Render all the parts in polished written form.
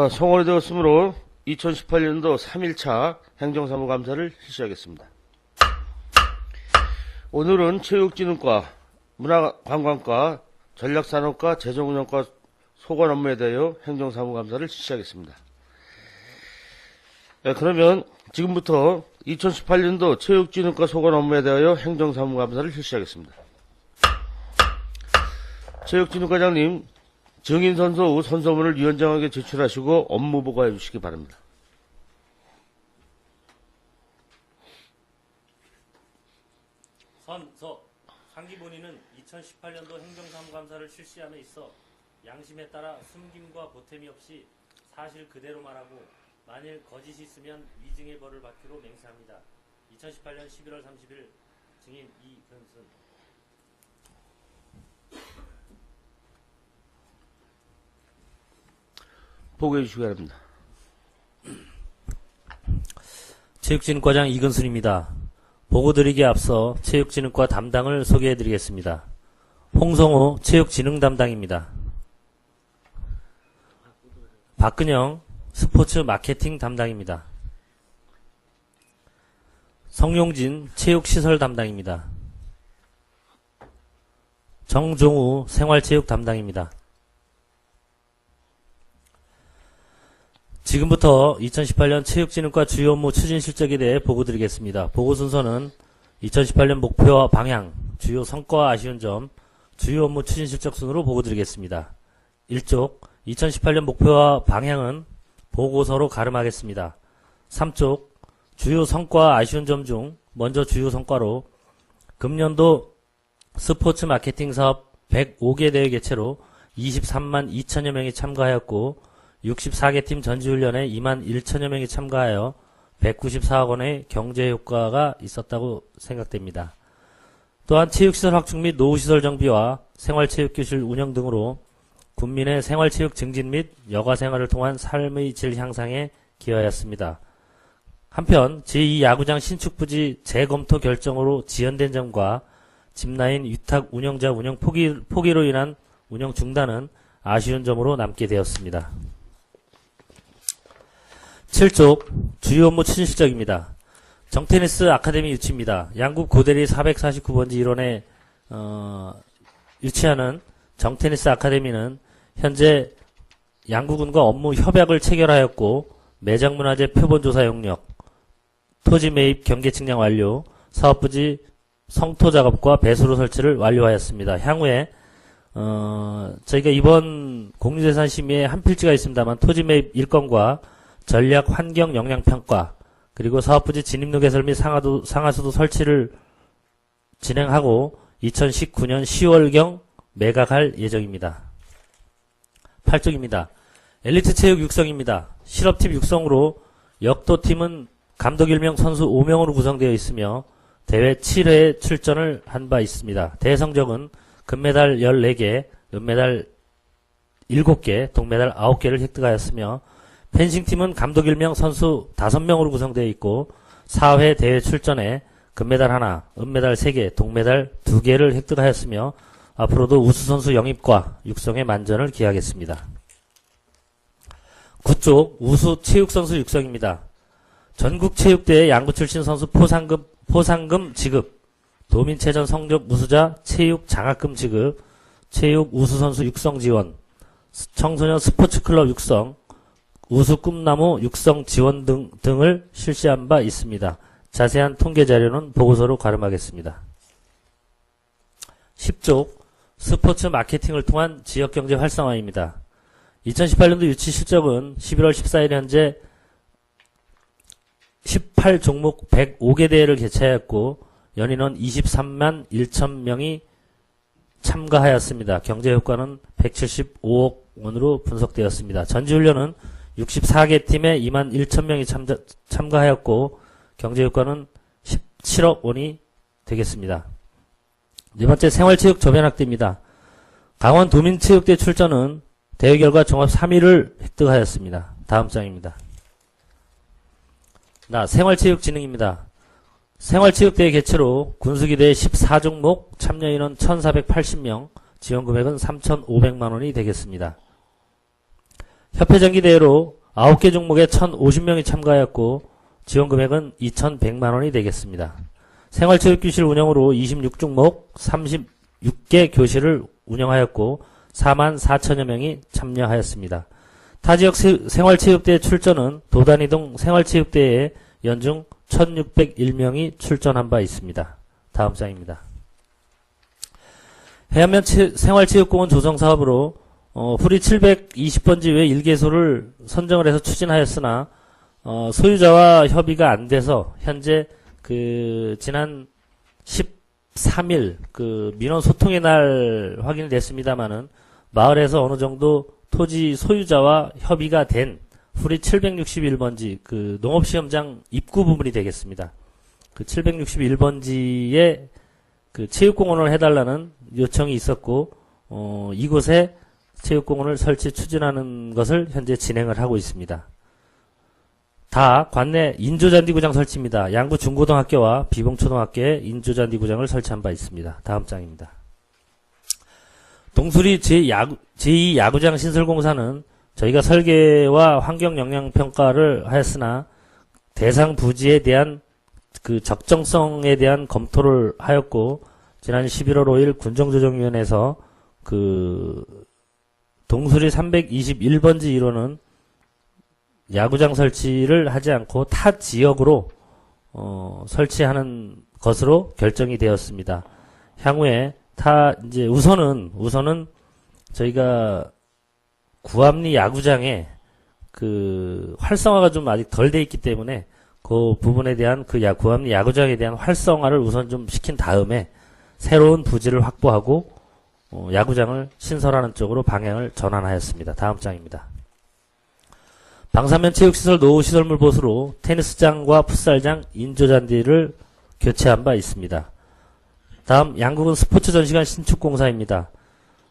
성원이 되었으므로 2018년도 3일차 행정사무감사를 실시하겠습니다. 오늘은 체육진흥과, 문화관광과, 전략산업과, 재정운영과 소관 업무에 대하여 행정사무감사를 실시하겠습니다. 그러면 지금부터 2018년도 체육진흥과 소관 업무에 대하여 행정사무감사를 실시하겠습니다. 체육진흥과장님, 증인선서 후 선서문을 위원장에게 제출하시고 업무 보고해 주시기 바랍니다. 선서 상기본인은 2018년도 행정사무감사를 실시함에 있어 양심에 따라 숨김과 보탬이 없이 사실 그대로 말하고 만일 거짓이 있으면 위증의 벌을 받기로 맹세합니다. 2018년 11월 30일 증인 이근순. 보고해 주시기 바랍니다. 체육진흥과장 이근순입니다. 보고드리기에 앞서 체육진흥과 담당을 소개해드리겠습니다. 홍성호 체육진흥 담당입니다. 박근영 스포츠 마케팅 담당입니다. 성용진 체육시설 담당입니다. 정종우 생활체육 담당입니다. 지금부터 2018년 체육진흥과 주요 업무 추진 실적에 대해 보고드리겠습니다. 보고 순서는 2018년 목표와 방향, 주요 성과와 아쉬운 점, 주요 업무 추진 실적 순으로 보고드리겠습니다. 1쪽 2018년 목표와 방향은 보고서로 가름하겠습니다. 3쪽 주요 성과와 아쉬운 점 중 먼저 주요 성과로 금년도 스포츠 마케팅 사업 105개 대회 개최로 23만 2천여 명이 참가하였고 64개 팀 전지훈련에 2만 1천여 명이 참가하여 194억 원의 경제 효과가 있었다고 생각됩니다. 또한 체육시설 확충 및 노후시설 정비와 생활체육교실 운영 등으로 국민의 생활체육 증진 및 여가생활을 통한 삶의 질 향상에 기여하였습니다. 한편 제2야구장 신축부지 재검토 결정으로 지연된 점과 짚라인 위탁 운영자 운영 포기로 인한 운영 중단은 아쉬운 점으로 남게 되었습니다. 7쪽 주요 업무 추진 실적입니다. 정테니스 아카데미 유치입니다. 양국 고대리 449번지 일원에 유치하는 정테니스 아카데미는 현재 양국군과 업무 협약을 체결하였고 매장문화재 표본조사 용역, 토지 매입 경계 측량 완료, 사업부지 성토 작업과 배수로 설치를 완료하였습니다. 향후에 저희가 이번 공유재산 심의에 한 필지가 있습니다만 토지 매입 일건과 전략 환경 영향 평가 그리고 사업부지 진입로 개설 및 상하수도 설치를 진행하고 2019년 10월경 매각할 예정입니다. 8쪽입니다. 엘리트 체육 육성입니다. 실업팀 육성으로 역도팀은 감독 1명, 선수 5명으로 구성되어 있으며 대회 7회에 출전을 한 바 있습니다. 대회 성적은 금메달 14개, 은메달 7개, 동메달 9개를 획득하였으며 펜싱팀은 감독 1명, 선수 5명으로 구성되어 있고 4회 대회 출전에 금메달 1, 은메달 3개, 동메달 2개를 획득하였으며 앞으로도 우수선수 영입과 육성에 만전을 기하겠습니다. 9쪽 우수 체육선수 육성입니다. 전국체육대회 양구 출신 선수 포상금 지급, 도민체전 성적 우수자 체육 장학금 지급, 체육 우수선수 육성 지원, 청소년 스포츠클럽 육성, 우수 꿈나무 육성 지원 등을 실시한 바 있습니다. 자세한 통계 자료는 보고서로 가름하겠습니다. 10쪽 스포츠 마케팅을 통한 지역경제 활성화입니다. 2018년도 유치 실적은 11월 14일 현재 18종목 105개 대회를 개최하였고 연인원 23만 1천 명이 참가하였습니다. 경제효과는 175억 원으로 분석되었습니다. 전지훈련은 64개 팀에 2만 1천 명이 참가하였고 경제효과는 17억 원이 되겠습니다. 네 번째 생활체육 저변학대입니다. 강원 도민체육대 출전은 대회 결과 종합 3위를 획득하였습니다. 다음 장입니다. 생활체육진흥입니다. 생활체육대회 개최로 군수기대회 14종목 참여인원 1,480명, 지원금액은 3,500만원이 되겠습니다. 협회장기 대회로 9개 종목에 1,050명이 참가하였고 지원 금액은 2,100만 원이 되겠습니다. 생활체육교실 운영으로 26종목 36개 교실을 운영하였고 4만 4천여 명이 참여하였습니다. 타지역 생활체육대회 출전은 도단이동 생활체육대회에 연중 1,601명이 출전한 바 있습니다. 다음 장입니다. 해안면 생활체육공원 조성 사업으로 후리 720번지 외 1개소를 선정을 해서 추진하였으나 소유자와 협의가 안 돼서 현재 지난 13일 민원 소통의 날 확인이 됐습니다마는 마을에서 어느 정도 토지 소유자와 협의가 된 후리 761번지 농업시험장 입구 부분이 되겠습니다. 761번지에 체육공원을 해달라는 요청이 있었고 이곳에 체육공원을 설치 추진하는 것을 현재 진행을 하고 있습니다. 다 관내 인조잔디구장 설치입니다. 양구 중고등학교와 비봉초등학교에 인조잔디구장을 설치한 바 있습니다. 다음 장입니다. 동수리 제2야구장 신설공사는 저희가 설계와 환경영향평가를 하였으나 대상 부지에 대한 적정성에 대한 검토를 하였고 지난 11월 5일 군정조정위원회에서 동수리 321번지 1호는 야구장 설치를 하지 않고 타 지역으로 설치하는 것으로 결정이 되었습니다. 향후에 우선은 저희가 구암리 야구장에 활성화가 좀 아직 덜 돼 있기 때문에 그 부분에 대한 구암리 야구장에 대한 활성화를 우선 좀 시킨 다음에 새로운 부지를 확보하고 야구장을 신설하는 쪽으로 방향을 전환하였습니다. 다음 장입니다. 방사면 체육시설 노후시설물 보수로 테니스장과 풋살장, 인조잔디를 교체한 바 있습니다. 다음 양국은 스포츠전시관 신축공사입니다.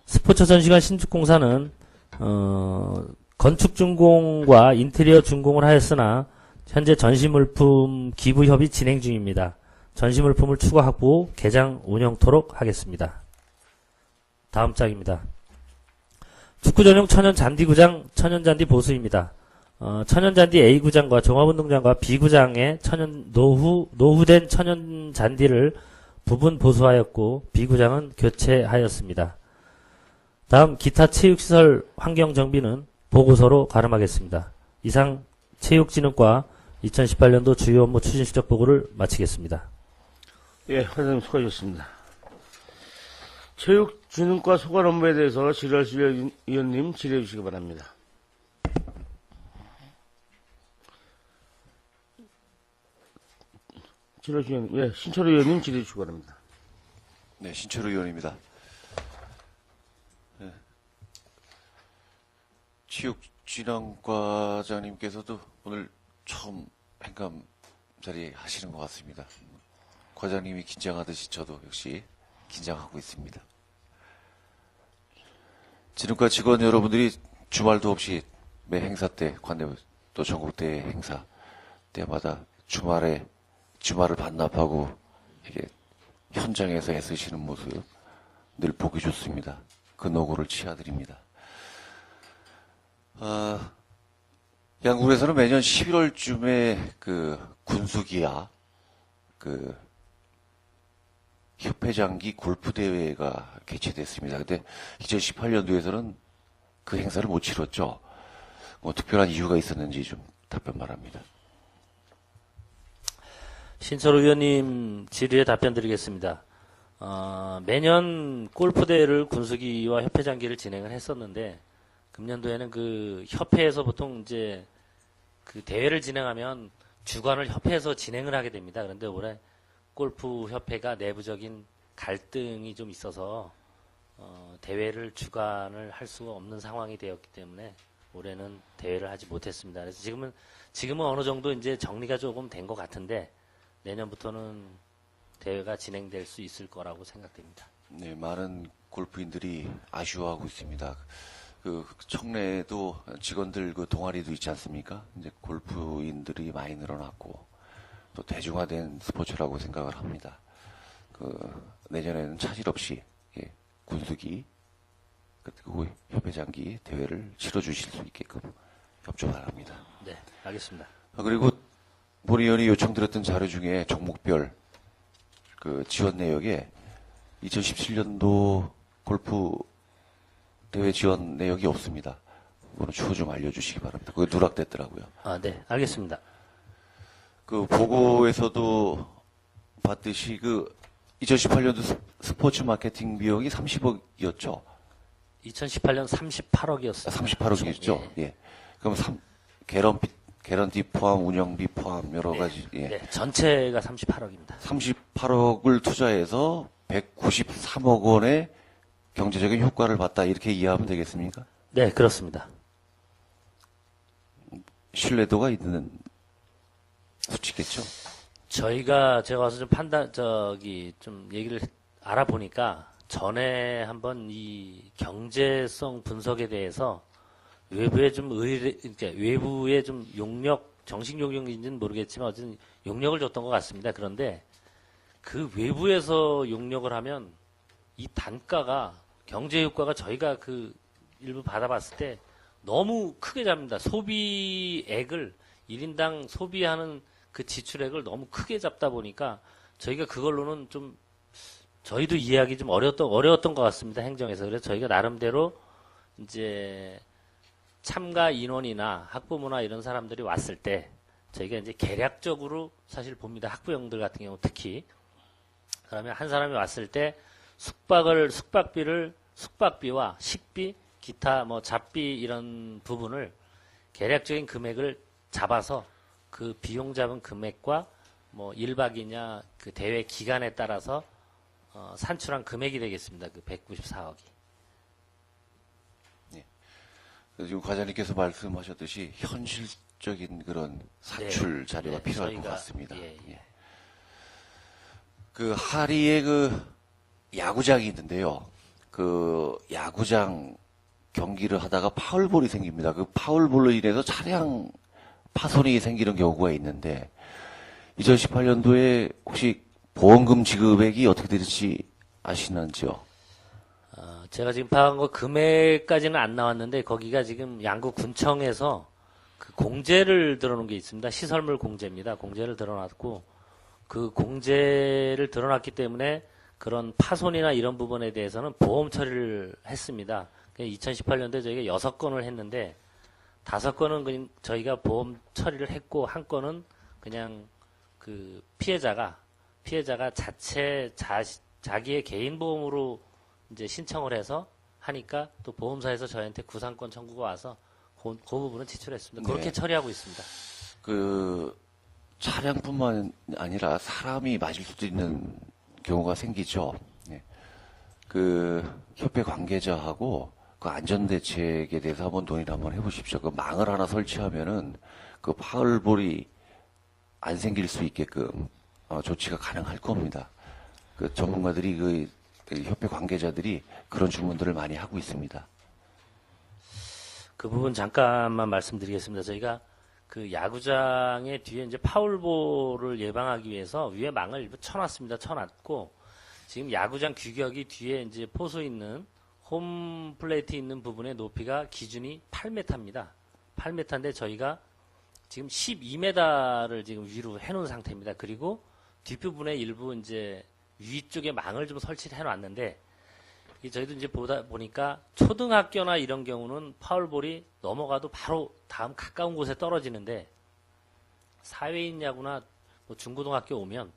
스포츠전시관 신축공사는 건축준공과 인테리어 준공을 하였으나 현재 전시물품 기부협의 진행 중입니다. 전시물품을 추가 확보, 개장 운영토록 하겠습니다. 다음 장입니다. 축구전용 천연잔디구장 천연잔디 보수입니다. 천연잔디 A구장과 종합운동장과 B구장에 노후된 천연잔디를 부분 보수하였고 B구장은 교체하였습니다. 다음 기타 체육시설 환경정비는 보고서로 가름하겠습니다. 이상 체육진흥과 2018년도 주요 업무 추진 실적 보고를 마치겠습니다. 예, 회장님 수고하셨습니다. 체육진흥과 소관 업무에 대해서 지랄실 위원님 질의해 주시기 바랍니다. 지랄실 위원님, 예, 신철호 위원님 질의해 주시기 바랍니다. 네, 신철호 의원입니다. 네. 체육진흥과장님께서도 오늘 처음 행감 자리 하시는 것 같습니다. 과장님이 긴장하듯이 저도 역시 긴장하고 있습니다. 진흥과 직원 여러분들이 주말도 없이 매 행사 때, 관내 또 전국대회 행사 때마다 주말을 반납하고 이게 현장에서 애쓰시는 모습 늘 보기 좋습니다. 그 노고를 치아드립니다. 양국에서는 매년 11월쯤에 군수기아 협회장기 골프대회가 개최됐습니다. 근데 2018년도에서는 그 행사를 못 치렀죠. 특별한 이유가 있었는지 좀 답변 바랍니다. 신철호 의원님 질의에 답변 드리겠습니다. 매년 골프대회를 군수기와 협회장기를 진행을 했었는데, 금년도에는 협회에서 보통 이제 대회를 진행하면 주관을 협회에서 진행을 하게 됩니다. 그런데 올해 골프협회가 내부적인 갈등이 좀 있어서, 대회를 주관을 할 수가 없는 상황이 되었기 때문에 올해는 대회를 하지 못했습니다. 그래서 지금은 어느 정도 이제 정리가 조금 된 것 같은데, 내년부터는 대회가 진행될 수 있을 거라고 생각됩니다. 네, 많은 골프인들이 아쉬워하고 있습니다. 청내에도 직원들 동아리도 있지 않습니까? 이제 골프인들이 많이 늘어났고, 또 대중화된 스포츠라고 생각을 합니다. 내년에는 차질 없이, 군수기, 그리고 협회장기 대회를 치러주실 수 있게끔 협조 바랍니다. 네, 알겠습니다. 그리고 본의원이 요청드렸던 자료 중에 종목별 그 지원 내역에 2017년도 골프 대회 지원 내역이 없습니다. 그거는 추후 좀 알려주시기 바랍니다. 그게 누락됐더라고요. 아, 네, 알겠습니다. 그 보고에서도 봤듯이 그 2018년도 스포츠 마케팅 비용이 30억이었죠. 2018년 38억이었습니다. 38억이었죠. 예. 그럼 개런비 포함, 운영비 포함 여러 가지. 예. 네, 전체가 38억입니다. 38억을 투자해서 193억 원의 경제적인 효과를 봤다 이렇게 이해하면 되겠습니까? 네, 그렇습니다. 신뢰도가 있는 수치겠죠. 제가 와서 좀 좀 얘기를 알아보니까 전에 한번 이 경제성 분석에 대해서 외부에 좀 그러니까 외부에 좀 정식 용역인지는 모르겠지만 어쨌든 용역을 줬던 것 같습니다. 그런데 그 외부에서 용역을 하면 이 단가가 경제 효과가 저희가 그 일부 받아봤을 때 너무 크게 잡니다. 소비액을 1인당 소비하는 그 지출액을 너무 크게 잡다 보니까 저희가 그걸로는 좀 저희도 이해하기 좀 어려웠던 것 같습니다. 행정에서. 그래서 저희가 나름대로 이제 참가 인원이나 학부모나 이런 사람들이 왔을 때 저희가 이제 계략적으로 사실 봅니다. 학부형들 같은 경우 특히. 그러면 한 사람이 왔을 때 숙박비와 식비, 기타 뭐 잡비 이런 부분을 계략적인 금액을 잡아서 그 비용 잡은 금액과 뭐 1박이냐 그 대회 기간에 따라서 산출한 금액이 되겠습니다. 그 194억이. 지금 과장님께서 말씀하셨듯이 현실적인 그런 사출 자료가 필요할 것 같습니다. 예. 그 하리에 그 야구장이 있는데요. 그 야구장 경기를 하다가 파울볼이 생깁니다. 그 파울볼로 인해서 차량 파손이 생기는 경우가 있는데 2018년도에 혹시 보험금 지급액이 어떻게 될지 아시는지요? 제가 지금 파악한 거 금액까지는 안 나왔는데 거기가 지금 양구 군청에서 그 공제를 들어놓은 게 있습니다. 시설물 공제입니다. 공제를 들어놨고 그 공제를 들어놨기 때문에 그런 파손이나 이런 부분에 대해서는 보험 처리를 했습니다. 2018년도에 저희가 6건을 했는데 5건은 저희가 보험 처리를 했고 한 건은 그냥 그 피해자가 자기의 개인 보험으로 이제 신청을 해서 하니까 또 보험사에서 저희한테 구상권 청구가 와서 그 부분은 지출했습니다. 그렇게 네. 처리하고 있습니다. 그 차량뿐만 아니라 사람이 맞을 수도 있는 경우가 생기죠. 네. 그 협회 관계자하고 그 안전대책에 대해서 한번 논의를 한번 해보십시오. 그 망을 하나 설치하면은 그 파울볼이 안 생길 수 있게끔 조치가 가능할 겁니다. 그 전문가들이 그 협회 관계자들이 그런 주문들을 많이 하고 있습니다. 그 부분 잠깐만 말씀드리겠습니다. 저희가 그 야구장의 뒤에 이제 파울볼을 예방하기 위해서 위에 망을 일부 쳐놨고 지금 야구장 규격이 뒤에 이제 포수 있는 홈 플레이트 있는 부분의 높이가 기준이 8m입니다. 8m인데 저희가 지금 12m를 지금 위로 해놓은 상태입니다. 그리고 뒷부분에 일부 이제 위쪽에 망을 좀 설치를 해놨는데 저희도 이제 보니까 초등학교나 이런 경우는 파울볼이 넘어가도 바로 다음 가까운 곳에 떨어지는데 사회인 야구나 뭐 중고등학교 오면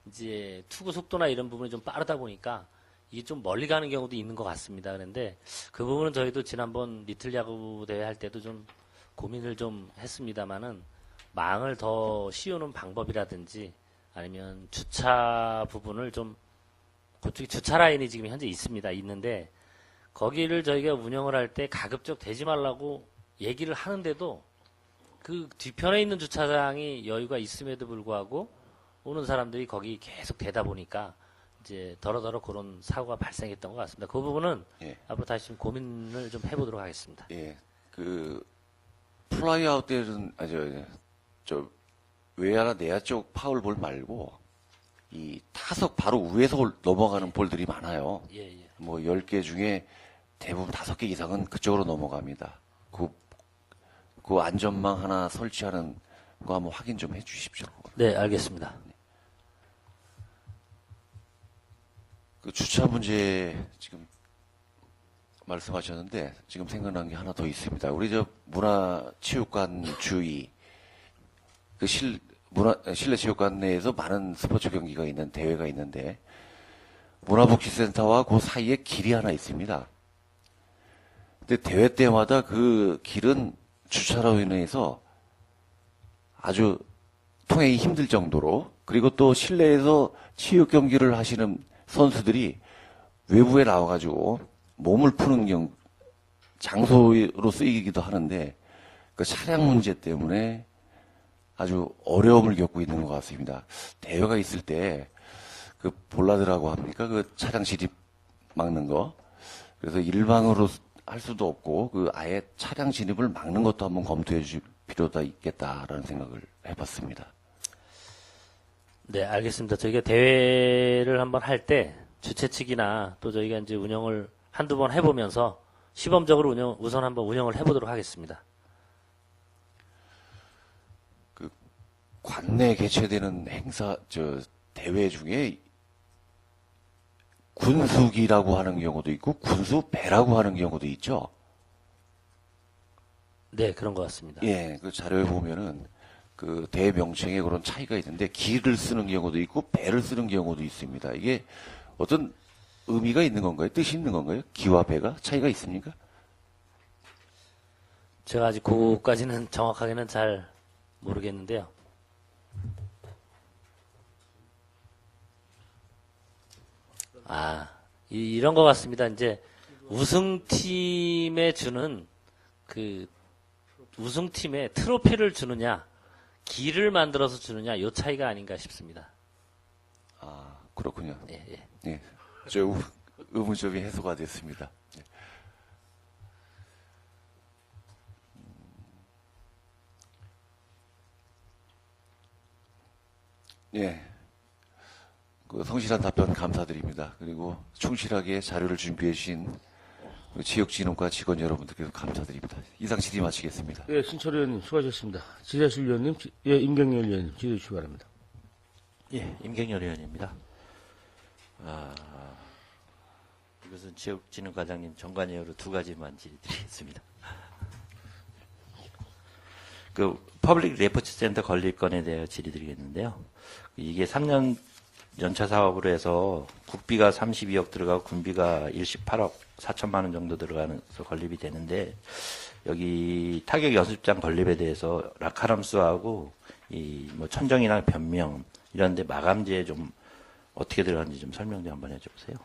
이제 투구 속도나 이런 부분이 좀 빠르다 보니까 이게 좀 멀리 가는 경우도 있는 것 같습니다. 그런데 그 부분은 저희도 지난번 리틀 야구 대회 할 때도 좀 고민을 좀 했습니다만은 망을 더 씌우는 방법이라든지 아니면 주차 부분을 좀 그쪽에 주차 라인이 지금 현재 있는데 거기를 저희가 운영을 할 때 가급적 대지 말라고 얘기를 하는데도 그 뒤편에 있는 주차장이 여유가 있음에도 불구하고 오는 사람들이 거기 계속 대다 보니까 이제 더러더러 그런 사고가 발생했던 것 같습니다. 그 부분은 예. 앞으로 다시 좀 고민을 좀 해보도록 하겠습니다. 예. 그 플라이아웃 때는 저 외야나 내야 쪽 파울볼 말고 이 타석 바로 위에서 넘어가는 볼들이 많아요. 예. 뭐 10개 중에 대부분 5개 이상은 그쪽으로 넘어갑니다. 그 안전망 하나 설치하는 거 한번 확인 좀 해 주십시오. 네, 알겠습니다. 그 주차 문제 지금 말씀하셨는데 지금 생각난 게 하나 더 있습니다. 우리 저 문화체육관 주위 그 실내 체육관 내에서 많은 스포츠 경기가 있는 대회가 있는데 문화복지센터와 그 사이에 길이 하나 있습니다. 근데 대회 때마다 그 길은 주차로 인해서 아주 통행이 힘들 정도로 그리고 또 실내에서 체육 경기를 하시는 선수들이 외부에 나와가지고 몸을 푸는 장소로 쓰이기도 하는데 그 차량 문제 때문에 아주 어려움을 겪고 있는 것 같습니다. 대회가 있을 때 그 볼라드라고 합니까? 그 차량 진입 막는 거. 그래서 일방으로 할 수도 없고 그 아예 차량 진입을 막는 것도 한번 검토해 주실 필요가 있겠다라는 생각을 해봤습니다. 네, 알겠습니다. 저희가 대회를 한번 할 때 주최 측이나 또 저희가 이제 운영을 한두 번 해보면서 시범적으로 우선 한번 운영을 해보도록 하겠습니다. 그 관내 개최되는 대회 중에 군수기라고 하는 경우도 있고 군수배라고 하는 경우도 있죠. 네, 그런 것 같습니다. 예, 그 자료에 보면은 그 대회 명칭에 그런 차이가 있는데 기를 쓰는 경우도 있고 배를 쓰는 경우도 있습니다. 이게 어떤 의미가 있는 건가요? 뜻이 있는 건가요? 기와 배가 차이가 있습니까? 제가 아직 그거까지는 정확하게는 잘 모르겠는데요. 이런 것 같습니다. 이제 우승팀에 주는 우승팀에 트로피를 주느냐, 기를 만들어서 주느냐, 요 차이가 아닌가 싶습니다. 아, 그렇군요. 예, 예. 예, 저 의문점이 해소가 됐습니다. 예. 그 성실한 답변 감사드립니다. 그리고 충실하게 자료를 준비해 주신 지역진흥과 직원 여러분들께도 감사드립니다. 이상 질의 마치겠습니다. 예, 신철 의원님 수고하셨습니다. 지자실 의원님, 임경열 의원님 질의 주시기 바랍니다. 예, 임경열 의원입니다. 이것은 지역진흥과장님 정관예우로 두 가지만 질의드리겠습니다. 그 퍼블릭 레포츠 센터 건립건에 대해 질의드리겠는데요. 이게 3년 연차 사업으로 해서 국비가 32억 들어가고 군비가 18억 4천만 원 정도 들어가면서 건립이 되는데 여기 타격 연습장 건립에 대해서 라카람스하고 이 뭐 천정이나 변명 이런데 마감지에 좀 어떻게 들어가는지 좀 설명 좀 한번 해주세요.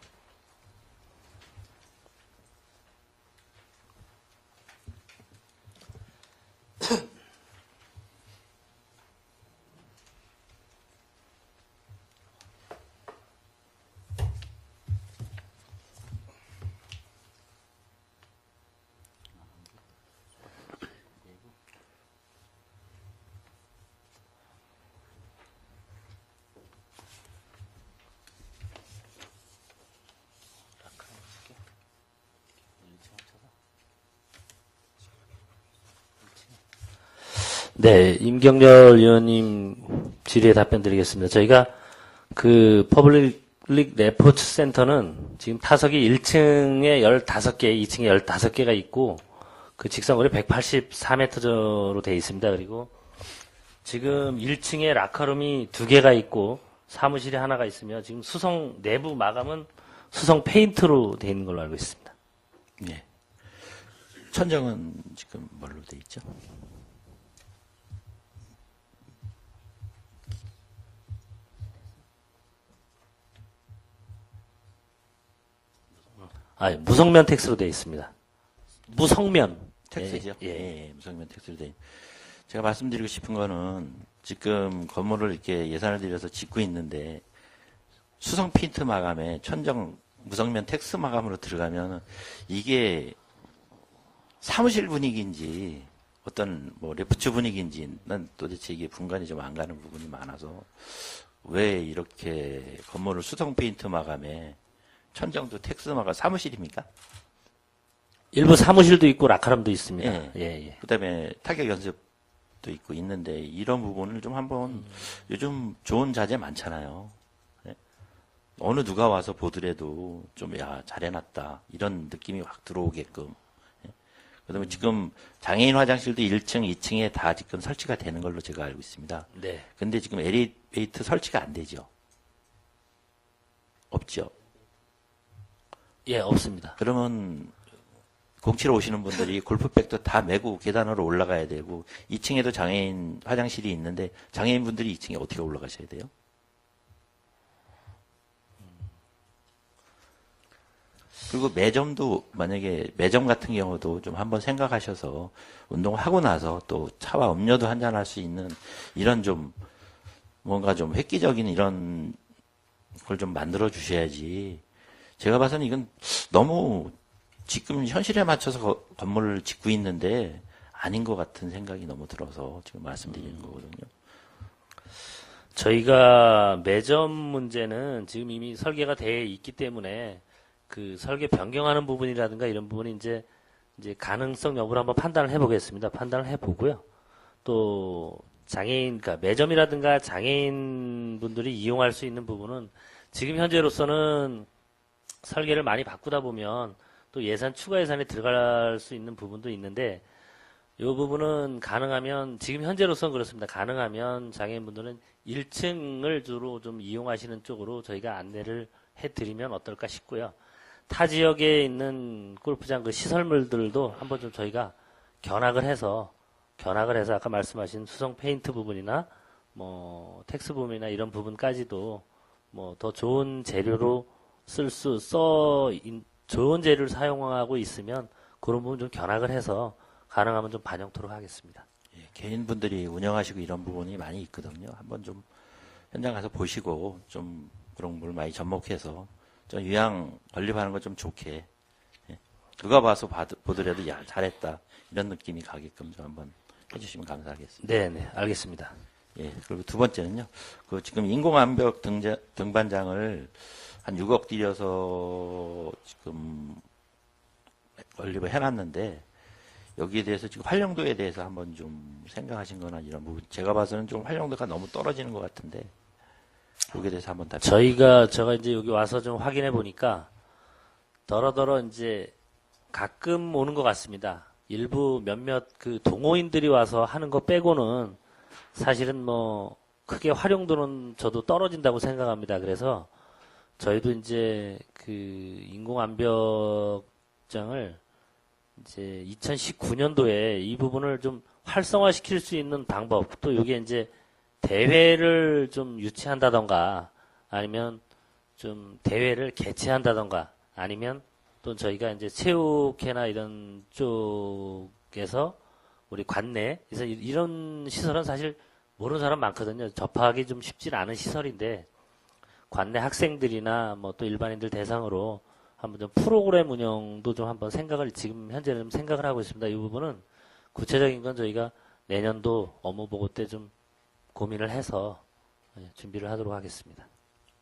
네, 임경열 의원님 질의에 답변 드리겠습니다. 저희가 그 퍼블릭 레포츠 센터는 지금 타석이 1층에 15개, 2층에 15개가 있고 그 직선거리 184m로 되어 있습니다. 그리고 지금 1층에 라커룸이 2개가 있고 사무실이 하나가 있으며 지금 수성 내부 마감은 수성 페인트로 되어 있는 걸로 알고 있습니다. 예. 천정은 지금 뭘로 돼 있죠? 무성면 텍스로 되어 있습니다. 무성면. 텍스죠? 예, 예. 예, 무성면 텍스로 돼. 제가 말씀드리고 싶은 거는 지금 건물을 이렇게 예산을 들여서 짓고 있는데 수성 핀트 마감에 천정 무성면 텍스 마감으로 들어가면 이게 사무실 분위기인지 어떤 뭐 레포츠 분위기인지 난 도대체 이게 분간이 좀 안 가는 부분이 많아서 왜 이렇게 건물을 수성 페인트 마감에 천정도 텍스 마감 사무실입니까? 일부 사무실도 있고 라카람도 있습니다. 예. 예. 그다음에 타격 연습도 있고 있는데 이런 부분을 좀 한번 요즘 좋은 자재 많잖아요. 예. 어느 누가 와서 보더라도 좀 야 잘해놨다 이런 느낌이 확 들어오게끔. 예. 그다음에 지금 장애인 화장실도 1층, 2층에 다 지금 설치가 되는 걸로 제가 알고 있습니다. 네. 근데 지금 엘리베이터 설치가 안 되죠. 없죠. 예, 없습니다. 그러면 공치러 오시는 분들이 골프백도 다 메고 계단으로 올라가야 되고 2층에도 장애인 화장실이 있는데 장애인분들이 2층에 어떻게 올라가셔야 돼요? 그리고 매점도 만약에 매점 같은 경우도 좀 한번 생각하셔서 운동을 하고 나서 또 차와 음료도 한잔 할 수 있는 이런 좀 뭔가 좀 획기적인 이런 걸 좀 만들어 주셔야지. 제가 봐서는 이건 너무 지금 현실에 맞춰서 건물을 짓고 있는데 아닌 것 같은 생각이 너무 들어서 지금 말씀드리는 거거든요. 저희가 매점 문제는 지금 이미 설계가 돼 있기 때문에 그 설계 변경하는 부분이라든가 이런 부분이 이제 가능성 여부를 한번 판단을 해보겠습니다. 판단을 해보고요. 또 장애인, 그러니까 매점이라든가 장애인 분들이 이용할 수 있는 부분은 지금 현재로서는 설계를 많이 바꾸다 보면 또 추가 예산이 들어갈 수 있는 부분도 있는데 이 부분은 가능하면 지금 현재로서는 그렇습니다. 가능하면 장애인분들은 1층을 주로 좀 이용하시는 쪽으로 저희가 안내를 해드리면 어떨까 싶고요. 타 지역에 있는 골프장 그 시설물들도 한번 좀 저희가 견학을 해서 아까 말씀하신 수성 페인트 부분이나 뭐 텍스 부분이나 이런 부분까지도 뭐 더 좋은 재료로 좋은 재료를 사용하고 있으면 그런 부분 좀 견학을 해서 가능하면 좀 반영토록 하겠습니다. 예, 개인분들이 운영하시고 이런 부분이 많이 있거든요. 한번 좀 현장 가서 보시고 좀 그런 걸 많이 접목해서 좀 유양 건립하는 거 좀 좋게 예, 누가 봐서 보더라도 야 잘했다 이런 느낌이 가게끔 좀 한번 해주시면 감사하겠습니다. 네, 알겠습니다. 예, 그리고 두 번째는요. 그 지금 인공암벽 등반장을 한 6억 들여서 지금 건립을 해놨는데 여기에 대해서 지금 활용도에 대해서 한번 좀 생각하신 거나 이런 부분 제가 봐서는 좀 활용도가 너무 떨어지는 것 같은데 여기에 대해서 한번 답변. 제가 이제 여기 와서 좀 확인해 보니까 더러더러 이제 가끔 오는 것 같습니다. 일부 몇몇 그 동호인들이 와서 하는 거 빼고는 사실은 뭐 크게 활용도는 저도 떨어진다고 생각합니다. 그래서 저희도 이제 그 인공암벽장을 이제 2019년도에 이 부분을 좀 활성화시킬 수 있는 방법, 또 이게 이제 대회를 좀 유치한다던가 아니면 좀 대회를 개최한다던가 아니면 또 저희가 이제 체육회나 이런 쪽에서 우리 관내 그래서 이런 시설은 사실 모르는 사람 많거든요. 접하기 좀 쉽지 않은 시설인데 관내 학생들이나 뭐 또 일반인들 대상으로 한번 좀 프로그램 운영도 좀 한번 지금 현재는 생각을 하고 있습니다. 이 부분은 구체적인 건 저희가 내년도 업무 보고 때 좀 고민을 해서 준비를 하도록 하겠습니다.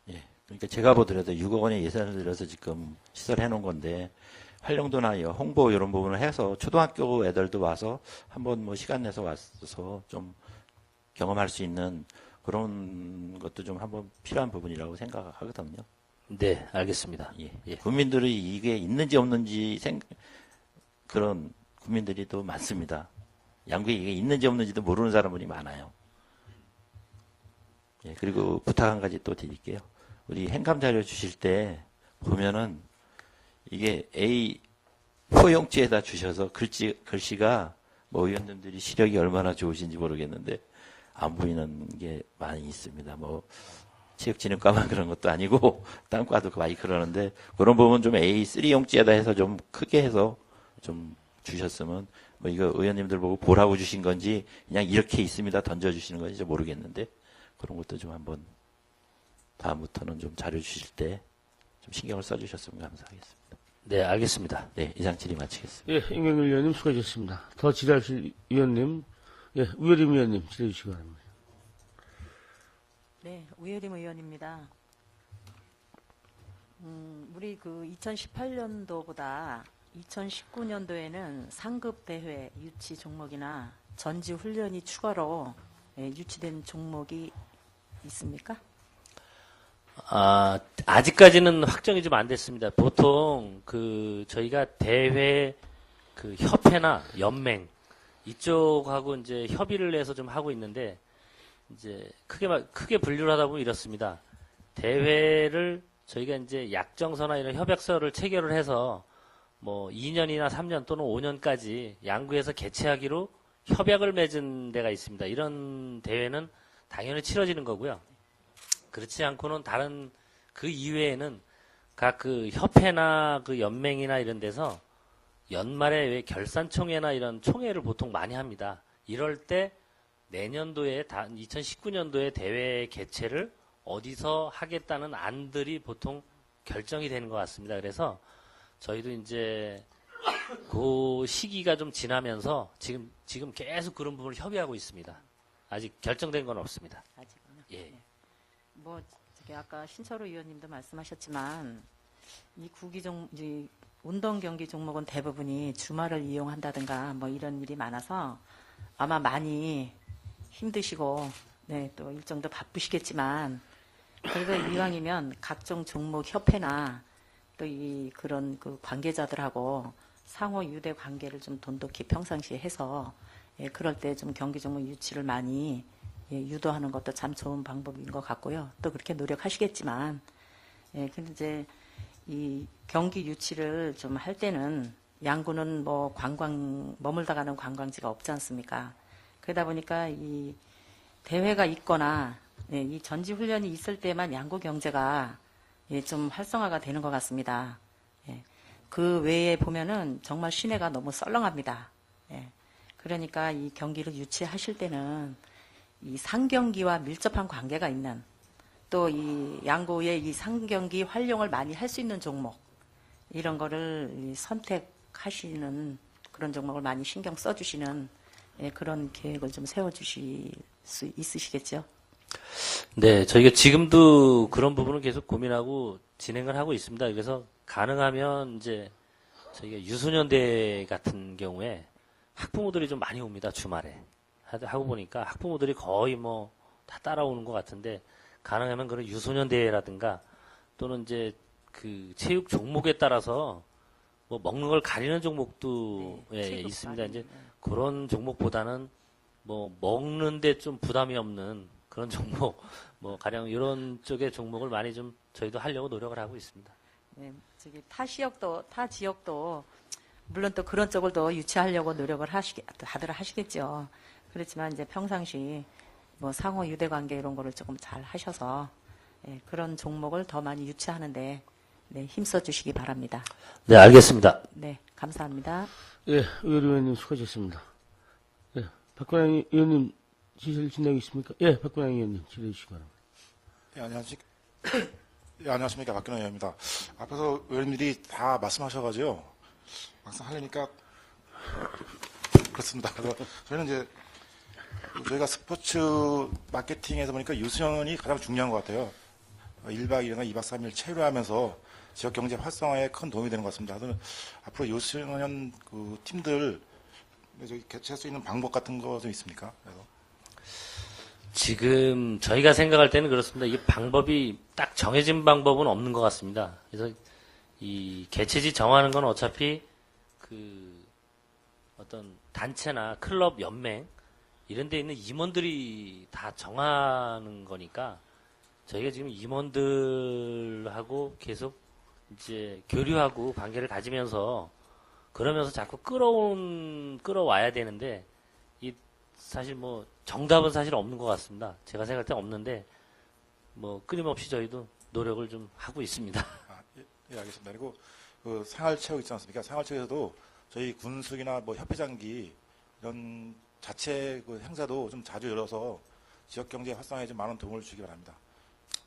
예, 그러니까 제가 보더라도 6억 원의 예산을 들여서 지금 시설해 놓은 건데 활용도나 홍보 이런 부분을 해서 초등학교 애들도 와서 한번 뭐 시간 내서 와서 좀 경험할 수 있는 그런 것도 좀 한번 필요한 부분이라고 생각하거든요. 네, 알겠습니다. 예. 국민들이 이게 있는지 없는지 그런 국민들이 또 많습니다. 양구에 이게 있는지 없는지도 모르는 사람들이 많아요. 예, 그리고 부탁 한 가지 또 드릴게요. 우리 행감 자료 주실 때 보면은 이게 A4 용지에다 주셔서 글씨가 뭐 의원님들이 시력이 얼마나 좋으신지 모르겠는데 안 보이는 게 많이 있습니다. 뭐 체육진흥과만 그런 것도 아니고 딴 과도 많이 그러는데 그런 부분 좀 A3 용지에다 해서 좀 크게 해서 좀 주셨으면 뭐 이거 의원님들 보고 보라고 주신 건지 그냥 이렇게 있습니다 던져주시는 건지 모르겠는데 그런 것도 좀 한번 다음부터는 좀 자료 주실 때 좀 신경을 써주셨으면 감사하겠습니다. 네, 알겠습니다. 네, 이상 질의 마치겠습니다. 예, 임경일 의원님 수고하셨습니다. 더 질의하실 의원님, 예, 우여림 의원님 질의해 주시기 바랍니다. 네, 우예림 의원입니다. 우리 그 2018년도보다 2019년도에는 상급 대회 유치 종목이나 전지 훈련이 추가로 유치된 종목이 있습니까? 아직까지는 확정이 좀 안 됐습니다. 보통 저희가 대회 협회나 연맹 이쪽하고 이제 협의를 해서 좀 하고 있는데 이제 크게 분류를 하다 보면 이렇습니다. 대회를 저희가 이제 약정서나 이런 협약서를 체결을 해서 뭐 2년이나 3년 또는 5년까지 양구에서 개최하기로 협약을 맺은 데가 있습니다. 이런 대회는 당연히 치러지는 거고요. 그렇지 않고는 다른 그 이외에는 각 협회나 연맹이나 이런 데서 연말에 왜 결산총회나 이런 총회를 보통 많이 합니다. 이럴 때 내년도에 2019년도에 대회 개최를 어디서 하겠다는 안들이 보통 결정이 되는 것 같습니다. 그래서 저희도 이제 그 시기가 좀 지나면서 지금 계속 그런 부분을 협의하고 있습니다. 아직 결정된 건 없습니다. 아직은요. 예. 네. 뭐 저기 아까 신철호 의원님도 말씀하셨지만 이 운동 경기 종목은 대부분이 주말을 이용한다든가 뭐 이런 일이 많아서 아마 많이 힘드시고 또 일정도 바쁘시겠지만 그래도 이왕이면 각종 종목 협회나 또 그런 관계자들하고 상호 유대 관계를 좀 돈독히 평상시에 해서 그럴 때 좀 경기 종목 유치를 많이 유도하는 것도 참 좋은 방법인 것 같고요. 또 그렇게 노력하시겠지만 근데 이제 이 경기 유치를 좀 할 때는 양구는 뭐 머물다 가는 관광지가 없지 않습니까? 그러다 보니까 이 대회가 있거나 이 전지 훈련이 있을 때만 양구 경제가 좀 활성화가 되는 것 같습니다. 그 외에 보면은 정말 시내가 너무 썰렁합니다. 그러니까 이 경기를 유치하실 때는 이 상경기와 밀접한 관계가 있는 또 이 양구의 이 상경기 활용을 많이 할 수 있는 종목 이런 거를 선택하시는 그런 종목을 많이 신경 써주시는 그런 계획을 좀 세워주실 수 있으시겠죠? 네, 저희가 지금도 그런 부분을 계속 고민하고 진행을 하고 있습니다. 그래서 가능하면 이제 저희가 유소년대 같은 경우에 학부모들이 좀 많이 옵니다. 주말에 하고 보니까 학부모들이 거의 뭐 다 따라오는 것 같은데 가능하면 그런 유소년 대회라든가 또는 이제 체육 종목에 따라서 뭐 먹는 걸 가리는 종목도 있습니다. 이제 그런 종목보다는 뭐 먹는데 좀 부담이 없는 그런 종목, 뭐 가령 이런 쪽의 종목을 많이 좀 저희도 하려고 노력을 하고 있습니다. 네, 타 지역도 물론 또 그런 쪽을 더 유치하려고 노력을 다들 하시겠죠. 그렇지만 이제 평상시 뭐 상호 유대 관계 이런 거를 조금 잘 하셔서 그런 종목을 더 많이 유치하는데 힘써 주시기 바랍니다. 네, 알겠습니다. 네, 감사합니다. 예, 의원님 수고하셨습니다. 예, 박근혜 의원님 지시를 진행하고 있습니까? 예, 박근혜 의원님 질의해 주시기 바랍니다. 예, 안녕하십니까. 박근혜 의원입니다. 앞에서 의원님들이 다 말씀하셔가지고 막상 하려니까 그렇습니다. 그래서 저희는 이제 저희가 스포츠 마케팅에서 보니까 유소년이 가장 중요한 것 같아요. 1박 2일이나 2박 3일 체류하면서 지역 경제 활성화에 큰 도움이 되는 것 같습니다. 그래서 앞으로 유소년 팀들 개최할 수 있는 방법 같은 거 좀 있습니까? 그래서. 지금 저희가 생각할 때는 그렇습니다. 이게 방법이 딱 정해진 방법은 없는 것 같습니다. 그래서 이 개최지 정하는 건 어차피 어떤 단체나 클럽 연맹 이런 데 있는 임원들이 다 정하는 거니까 저희가 지금 임원들하고 계속 이제 교류하고 관계를 가지면서 그러면서 자꾸 끌어와야 되는데 사실 뭐 정답은 사실 없는 것 같습니다. 제가 생각할 때 없는데 뭐 끊임없이 저희도 노력을 좀 하고 있습니다. 예, 알겠습니다. 그리고 생활체육 있지 않습니까? 생활체육에서도 저희 군숙이나 뭐 협회장기 이런 자체 행사도 좀 자주 열어서 지역 경제 활성화에 좀 많은 도움을 주기 바랍니다.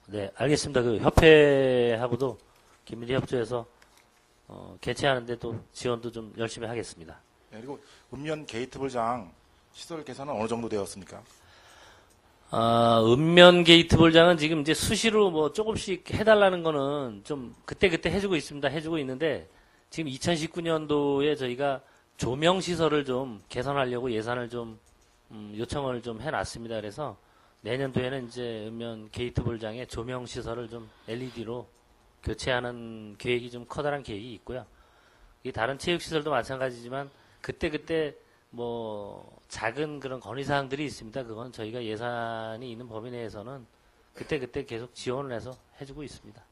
네, 알겠습니다. 협회하고도 김민희 협조해서 개최하는데 또 지원도 좀 열심히 하겠습니다. 네, 그리고 읍면 게이트볼장 시설 개선은 어느 정도 되었습니까? 읍면 게이트볼장은 지금 이제 수시로 뭐 조금씩 해달라는 거는 좀 그때 해주고 있습니다. 해주고 있는데 지금 2019년도에 저희가 조명 시설을 좀 개선하려고 예산을 좀 요청을 좀 해놨습니다. 그래서 내년도에는 이제 읍면 게이트볼장에 조명 시설을 좀 LED로 교체하는 계획이 좀 커다란 계획이 있고요. 이 다른 체육 시설도 마찬가지지만 그때 뭐 작은 그런 건의사항들이 있습니다. 그건 저희가 예산이 있는 범위 내에서는 그때 계속 지원을 해서 해주고 있습니다.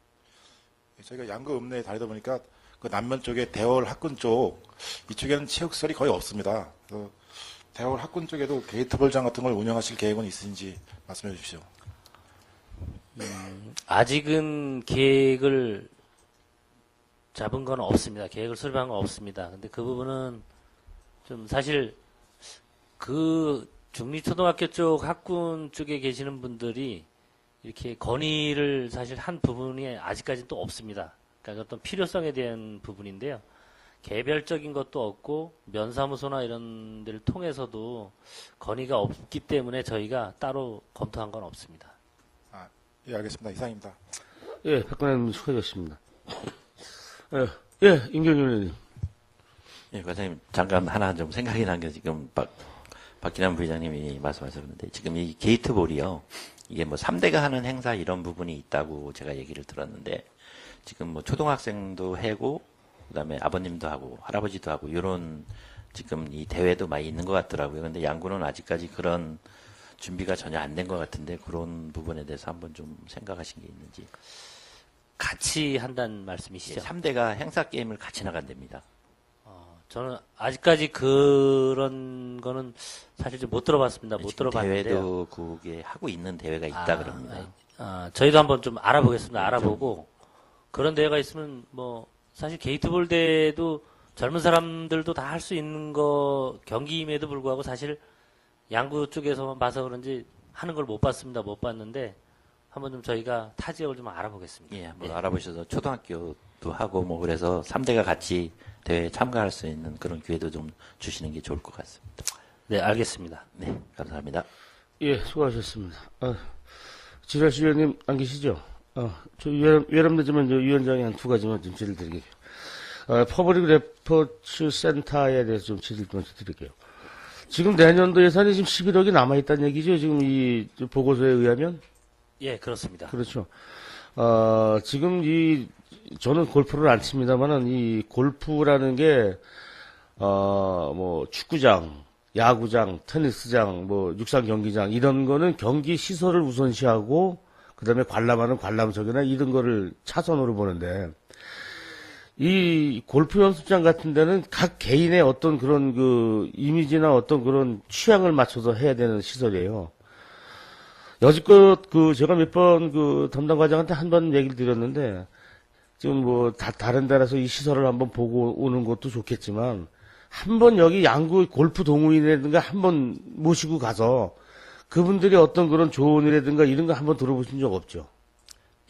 저희가 양구 읍내에 다니다 보니까 그 남면 쪽에 대월 학군 쪽 이쪽에는 체육시설이 거의 없습니다. 그래서 대월 학군 쪽에도 게이트볼장 같은 걸 운영하실 계획은 있으신지 말씀해 주십시오. 아직은 계획을 잡은 건 없습니다. 계획을 수립한 건 없습니다. 근데 그 부분은 좀 사실 그 중리초등학교 쪽 학군 쪽에 계시는 분들이 이렇게 건의를 사실 한 부분이 아직까지 또 없습니다. 그러니까 어떤 필요성에 대한 부분인데요. 개별적인 것도 없고 면사무소나 이런 데를 통해서도 건의가 없기 때문에 저희가 따로 검토한 건 없습니다. 예, 알겠습니다. 이상입니다. 예, 박근혜 의원님 수고하셨습니다. 예, 임경준 의원님. 예, 과장님, 잠깐 하나 좀 생각이 난 게 지금 박기남 부회장님이 말씀하셨는데, 지금 이 게이트볼이요, 이게 뭐 3대가 하는 행사 이런 부분이 있다고 제가 얘기를 들었는데, 지금 뭐 초등학생도 해고, 그 다음에 아버님도 하고, 할아버지도 하고, 이런 지금 이 대회도 많이 있는 것 같더라고요. 근데 양구는 아직까지 그런 준비가 전혀 안 된 것 같은데, 그런 부분에 대해서 한번 좀 생각하신 게 있는지. 같이 한다는 말씀이시죠? 3대가 행사 게임을 같이 나간답니다. 저는 아직까지 그런 거는 사실 좀 못 들어봤습니다. 못 들어봤는데요. 대회도 그게 하고 있는 대회가 있다 그럽니다. 저희도 한번 좀 알아보겠습니다. 알아보고 그런 대회가 있으면 뭐 사실 게이트볼 대회도 젊은 사람들도 다 할 수 있는 거 경기임에도 불구하고 사실 양구 쪽에서만 봐서 그런지 하는 걸 못 봤습니다. 못 봤는데 한번 좀 저희가 타 지역을 좀 알아보겠습니다. 예, 한번 알아보셔서 초등학교도 하고 뭐 그래서 3대가 같이 대회에 참가할 수 있는 그런 기회도 좀 주시는 게 좋을 것 같습니다. 네, 알겠습니다. 네, 감사합니다. 예, 수고하셨습니다. 지라시 위원님 안 계시죠? 저 외람되지만 저 위원장이 한 두 가지만 좀 질을 드릴게요. 퍼블릭 레포츠 센터에 대해서 좀 질을 좀 드릴게요. 지금 내년도 예산이 지금 11억이 남아있다는 얘기죠? 지금 이 보고서에 의하면? 예, 그렇습니다. 그렇죠. 지금 저는 골프를 안 칩니다만은 이 골프라는 게, 뭐, 축구장, 야구장, 테니스장, 뭐, 육상 경기장, 이런 거는 경기 시설을 우선시하고, 그 다음에 관람하는 관람석이나 이런 거를 차선으로 보는데, 이 골프 연습장 같은 데는 각 개인의 어떤 그런 그 이미지나 어떤 그런 취향을 맞춰서 해야 되는 시설이에요. 여지껏 제가 몇 번 담당 과장한테 한 번 얘기를 드렸는데, 지금 뭐 다른 데라서 이 시설을 한번 보고 오는 것도 좋겠지만, 한번 여기 양구 골프 동호인이라든가 한번 모시고 가서 그분들이 어떤 그런 조언이라든가 이런 거 한번 들어보신 적 없죠?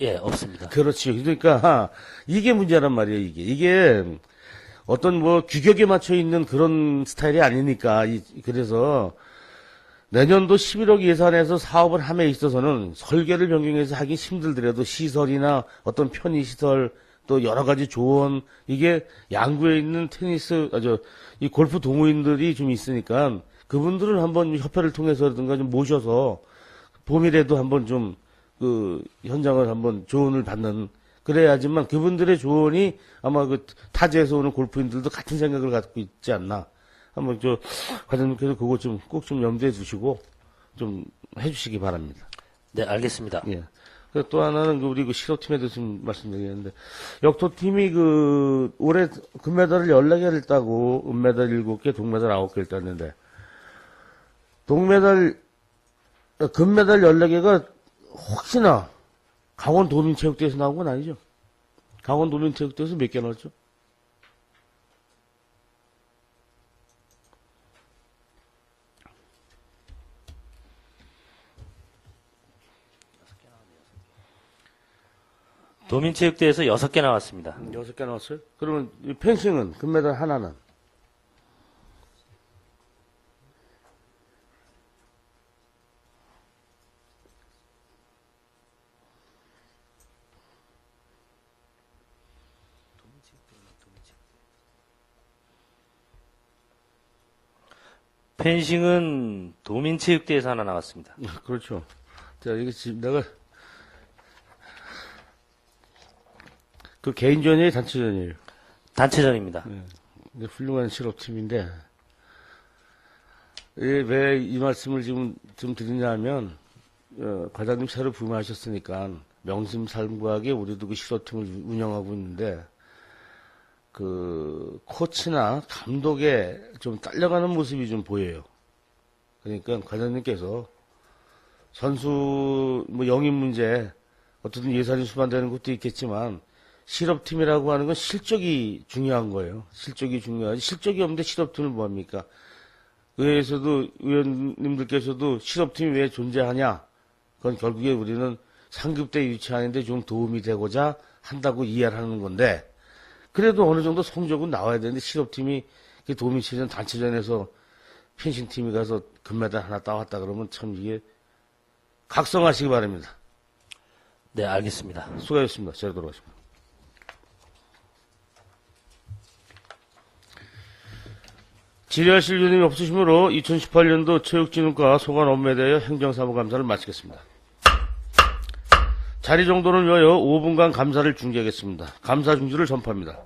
예, 없습니다. 그렇지. 그러니까 이게 문제란 말이에요. 이게 어떤 뭐 규격에 맞춰 있는 그런 스타일이 아니니까. 그래서 내년도 11억 예산에서 사업을 함에 있어서는 설계를 변경해서 하기 힘들더라도 시설이나 어떤 편의시설 또 여러 가지 조언, 이게 양구에 있는 이 골프 동호인들이 좀 있으니까 그분들을 한번 협회를 통해서라든가 좀 모셔서 봄이라도 한번 좀 현장을 한번 조언을 받는, 그래야지만 그분들의 조언이 아마 타지에서 오는 골프인들도 같은 생각을 갖고 있지 않나. 한번 과장님께서 그거 좀 꼭 좀 염두에 두시고 좀 해주시기 바랍니다. 네, 알겠습니다. 예. 또 하나는 우리 실업팀에도 좀 말씀드리겠는데, 역도팀이 올해 금메달을 14개를 따고, 은메달 7개, 동메달 9개를 땄는데, 금메달 14개가 혹시나 강원도민체육대회에서 나온 건 아니죠? 강원도민체육대회에서 몇 개 나왔죠? 도민체육대회에서 6개 나왔습니다. 6개 나왔어요? 그러면 이 펜싱은 금메달 하나는? 펜싱은 도민체육대에서 하나 나왔습니다. 그렇죠. 자, 이게 지금 내가 그 개인전이에요, 단체전이에요? 단체전입니다. 이제 훌륭한 실업팀인데, 왜 이 말씀을 지금 좀 드리냐면, 과장님 새로 부임하셨으니까, 명심살구하게 우리도 그 실업팀을 운영하고 있는데, 그, 코치나 감독에 좀 딸려가는 모습이 좀 보여요. 그러니까 과장님께서 선수, 영입 문제, 어떻든 예산이 수반되는 것도 있겠지만, 실업팀이라고 하는 건 실적이 중요한 거예요. 실적이 중요하지. 실적이 없는데 실업팀을 뭐합니까? 의회에서도, 의원님들께서도 실업팀이 왜 존재하냐? 그건 결국에 우리는 상급대에 유치하는데 좀 도움이 되고자 한다고 이해를 하는 건데, 그래도 어느 정도 성적은 나와야 되는데 실업팀이 도민체전 단체전에서 펜싱팀이 가서 금메달 하나 따왔다 그러면 참 이게 각성하시기 바랍니다. 네, 알겠습니다. 수고하셨습니다. 제가 돌아가십니다. 질의하실 의원님이 없으시므로 2018년도 체육진흥과 소관 업무에 대하여 행정사무감사를 마치겠습니다. 자리 정돈을 위하여 5분간 감사를 중지하겠습니다. 감사 중지를 선포합니다.